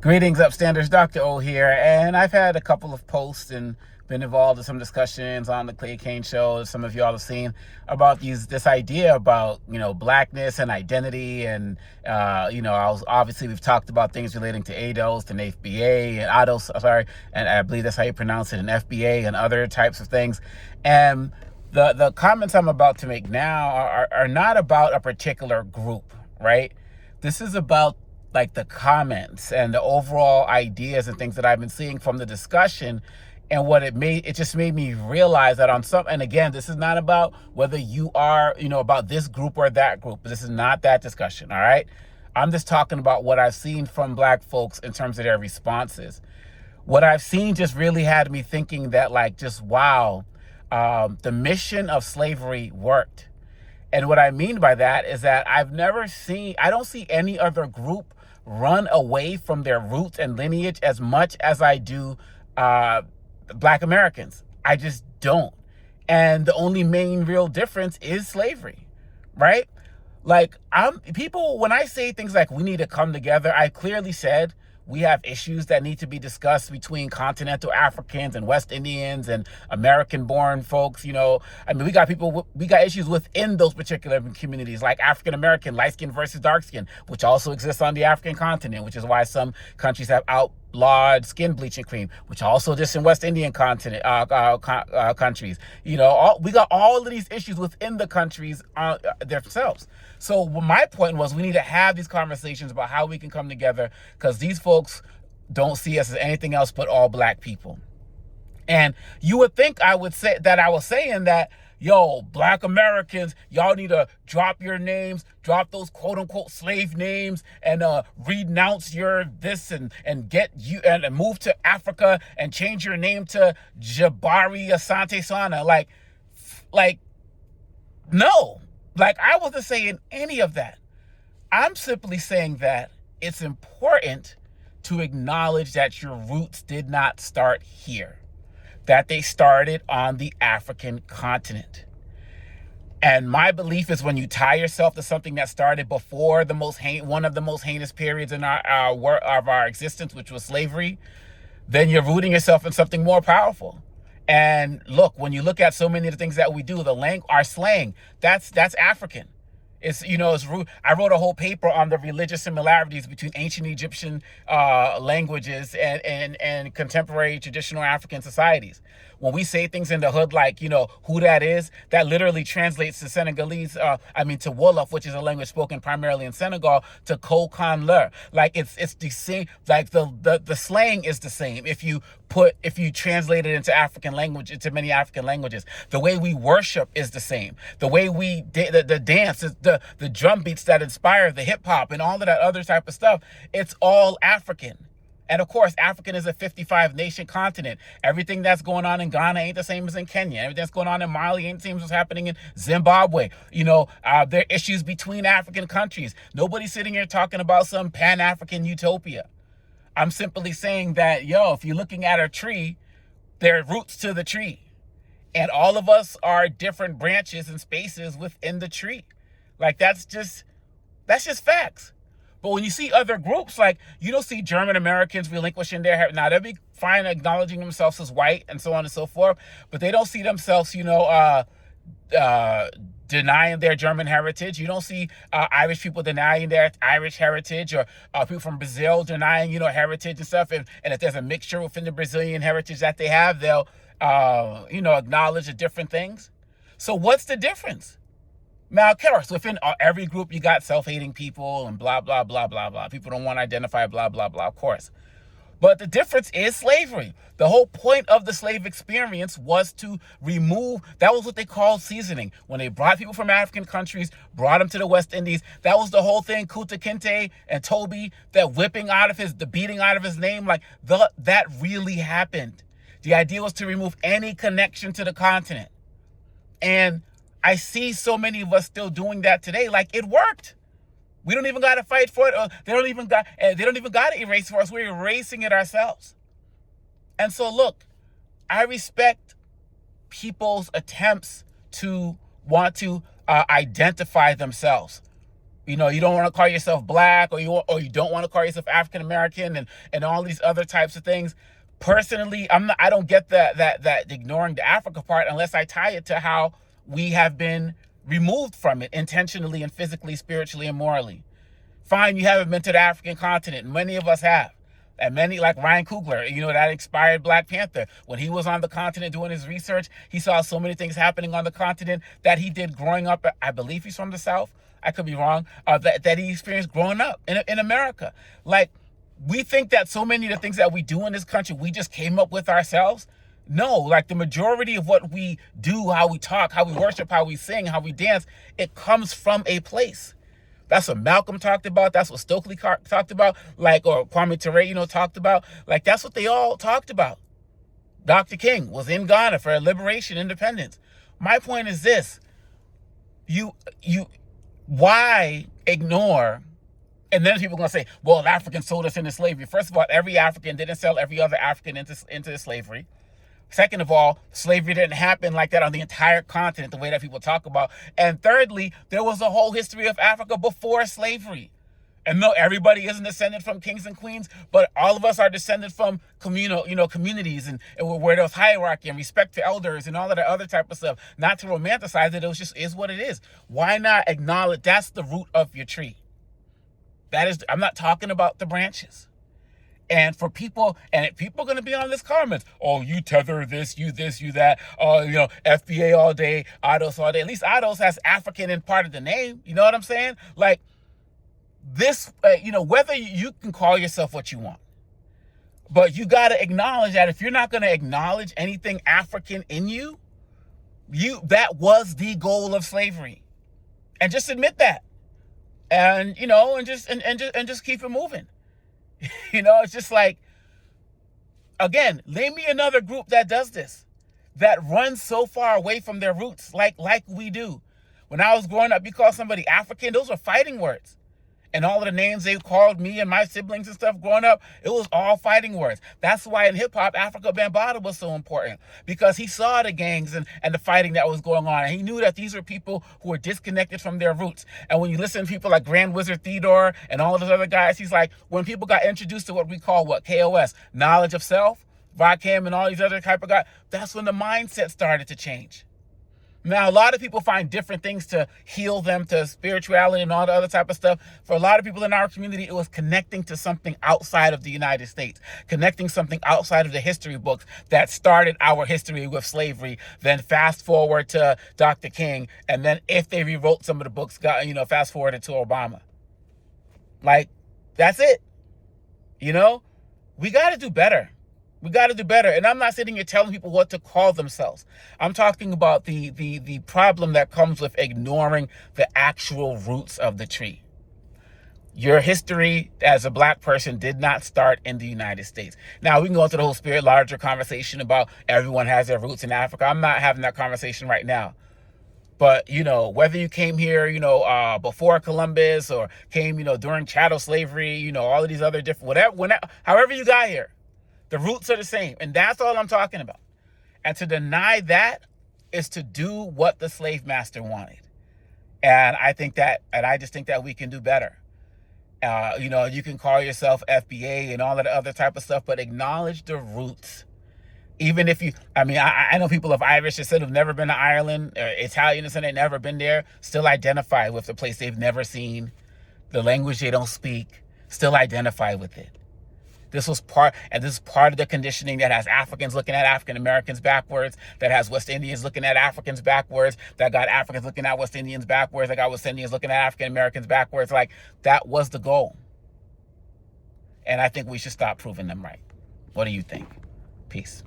Greetings, Upstanders. Dr. O here, and I've had a couple of posts and been involved in some discussions on the Clay Kane show, as some of y'all have seen, about this idea about, blackness and identity. And, obviously we've talked about things relating to ADOS and FBA and ADOS, sorry, and I believe that's how you pronounce it, and FBA and other types of things. And the comments I'm about to make now are not about a particular group, right? This is about like the comments and the overall ideas and things that I've been seeing from the discussion. And what it just made me realize that and again, this is not about whether you are, about this group or that group. This is not that discussion, all right? I'm just talking about what I've seen from Black folks in terms of their responses. What I've seen just really had me thinking that, like, just wow, the mission of slavery worked. And what I mean by that is that I don't see any other group run away from their roots and lineage as much as I do Black Americans. I just don't. And the only main real difference is slavery, right? Like, when I say things like we need to come together, I clearly said we have issues that need to be discussed between continental Africans and West Indians and American-born folks. We got issues within those particular communities, like African-American, light skin versus dark skin, which also exists on the African continent, which is why some countries have outlawed skin bleaching cream, which also exists in West Indian continent countries. We got all of these issues within the countries themselves. So my point was, we need to have these conversations about how we can come together, because these folks don't see us as anything else but all Black people. And you would think I was saying that, yo, Black Americans, y'all need to drop your names, drop those quote unquote slave names, and renounce your this and get you and move to Africa and change your name to Jabari Asante Sana. Like, no. Like, I wasn't saying any of that. I'm simply saying that it's important to acknowledge that your roots did not start here, that they started on the African continent. And my belief is, when you tie yourself to something that started before one of the most heinous periods in our existence, which was slavery, then you're rooting yourself in something more powerful. And look, when you look at so many of the things that we do, our slang, that's African. I wrote a whole paper on the religious similarities between ancient Egyptian languages and contemporary traditional African societies. When we say things in the hood like, who that is, that literally translates to Senegalese, to Wolof, which is a language spoken primarily in Senegal, to Kokan Le. Like, it's the same, like the slang is the same if you translate it into many African languages. The way we worship is the same. The way the dance, the drum beats that inspire the hip hop and all of that other type of stuff, it's all African. And of course, African is a 55 nation continent. Everything that's going on in Ghana ain't the same as in Kenya. Everything that's going on in Mali ain't the same as what's happening in Zimbabwe. There are issues between African countries. Nobody's sitting here talking about some Pan-African utopia. I'm simply saying that, if you're looking at a tree, there are roots to the tree. And all of us are different branches and spaces within the tree. Like, that's just facts. But when you see other groups, like, you don't see German Americans relinquishing their heritage. Now, they'll be fine acknowledging themselves as white and so on and so forth, but they don't see themselves, denying their German heritage. You don't see Irish people denying their Irish heritage, or people from Brazil denying, heritage and stuff. And if there's a mixture within the Brazilian heritage that they have, they'll, acknowledge the different things. So what's the difference? Now, of course, within every group, you got self-hating people and blah, blah, blah, blah, blah. People don't want to identify, blah, blah, blah, of course. But the difference is slavery. The whole point of the slave experience was to that was what they called seasoning. When they brought people from African countries, brought them to the West Indies, that was the whole thing. Kunta Kinte and Toby, that the beating out of his name, that really happened. The idea was to remove any connection to the continent. And I see so many of us still doing that today. Like, it worked. We don't even got to fight for it. They don't even got to erase for us. We're erasing it ourselves. And so, look, I respect people's attempts to want to identify themselves. You know, you don't want to call yourself black, or you don't want to call yourself African American, and all these other types of things. Personally, I don't get that ignoring the Africa part unless I tie it to how we have been removed from it intentionally and physically, spiritually, and morally. Fine, you haven't been to the African continent. Many of us have. And many, like Ryan Coogler, you know, that inspired Black Panther. When he was on the continent doing his research, he saw so many things happening on the continent that he did growing up. I believe he's from the South. I could be wrong. That he experienced growing up in America. Like, we think that so many of the things that we do in this country, we just came up with ourselves. No, like the majority of what we do, how we talk, how we worship, how we sing, how we dance, it comes from a place. That's what Malcolm talked about. That's what Stokely talked about, like, or Kwame Ture, you know, talked about. Like, that's what they all talked about. Dr. King was in Ghana for liberation, independence. My point is this: why ignore? And then people are gonna say, well, Africans sold us into slavery. First of all, every African didn't sell every other African into slavery. Second of all, slavery didn't happen like that on the entire continent, the way that people talk about. And thirdly, there was a whole history of Africa before slavery. And no, everybody isn't descended from kings and queens, but all of us are descended from communal, communities and where there was hierarchy and respect to elders and all of that other type of stuff. Not to romanticize it, it just is what it is. Why not acknowledge that's the root of your tree? That is, I'm not talking about the branches. And for people, and people are going to be on this comments, oh, you tether this, you that, FBA all day, Ados all day. At least Ados has African in part of the name. You know what I'm saying? Like this, whether you can call yourself what you want, but you got to acknowledge that if you're not going to acknowledge anything African in you, that was the goal of slavery. And just admit that. And, and just keep it moving. It's just like, again, name me another group that does this, that runs so far away from their roots like we do. When I was growing up, you call somebody African, those were fighting words. And all of the names they called me and my siblings and stuff growing up, it was all fighting words. That's why in hip-hop, Africa Bambaataa was so important, because he saw the gangs and the fighting that was going on. And he knew that these were people who were disconnected from their roots. And when you listen to people like Grand Wizard Theodore and all of those other guys, he's like, when people got introduced to what we call KOS, knowledge of self, Rakim and all these other type of guys, that's when the mindset started to change. Now, a lot of people find different things to heal them, to spirituality and all the other type of stuff. For a lot of people in our community, it was connecting to something outside of the United States, connecting something outside of the history books that started our history with slavery. Then fast forward to Dr. King, and then if they rewrote some of the books, fast forwarded to Obama. Like, that's it. We got to do better. We got to do better. And I'm not sitting here telling people what to call themselves. I'm talking about the problem that comes with ignoring the actual roots of the tree. Your history as a Black person did not start in the United States. Now, we can go into the whole larger conversation about everyone has their roots in Africa. I'm not having that conversation right now. But, whether you came here, before Columbus, or came, during chattel slavery, all of these other different, however you got here, the roots are the same. And that's all I'm talking about. And to deny that is to do what the slave master wanted. And I just think that we can do better. You can call yourself FBA and all of the other type of stuff, but acknowledge the roots. Even if I know people of Irish descent who've never been to Ireland, or Italian descent, they've never been there, still identify with the place they've never seen, the language they don't speak, still identify with it. This is part of the conditioning that has Africans looking at African Americans backwards, that has West Indians looking at Africans backwards, that got Africans looking at West Indians backwards, that got West Indians looking at African Americans backwards. Like, that was the goal. And I think we should stop proving them right. What do you think? Peace.